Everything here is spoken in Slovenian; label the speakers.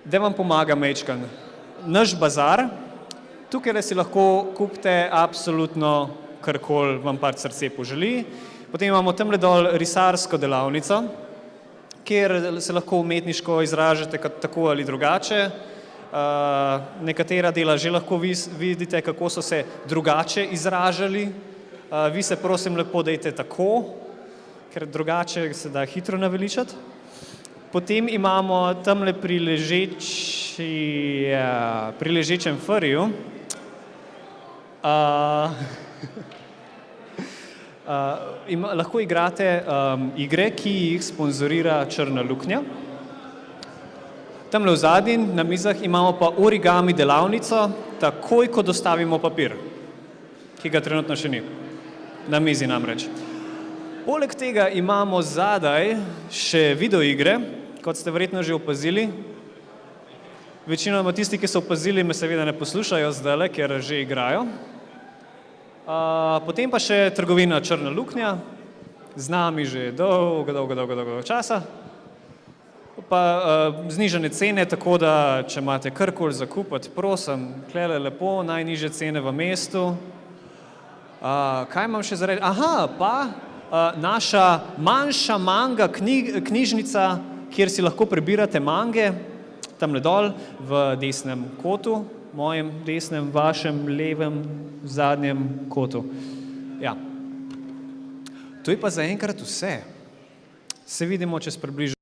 Speaker 1: Da vam pomaga majčkan. Naš bazar, tukaj si lahko kupite absolutno karkoli vam pač srce poželi. Potem imamo tamle dol risarsko delavnico, kjer se lahko umetniško izražate tako ali drugače. Nekatera dela že lahko vidite, kako so se drugače izražali. Vi se prosim lepo dajte tako, ker drugače se da hitro naveličati. Potem imamo tamle pri ležečem friju lahko igrate igre, ki jih sponzorira Črna luknja. Tamle v zadnji na mizah imamo pa origami delavnico, takoj ko dostavimo papir, ki ga trenutno še ni. Na mizi namreč. Poleg tega imamo zadaj še videoigre, kot ste verjetno že opazili. Večinoma tisti, ki so opazili, me seveda ne poslušajo zdajle, ker že igrajo. Potem pa še trgovina Črna luknja, z nami že dolgo časa. Pa znižane cene, tako da, če imate karkoli za kupiti, prosim, tlele lepo, najnižje cene v mestu. Kaj imam še za reči? Aha, pa naša manjša manga knjižnica, kjer si lahko prebirate mange, tamle dol v desnem kotu, mojem desnem, vašem levem, zadnjem kotu. Ja. To je pa zaenkrat vse. Se vidimo čez približno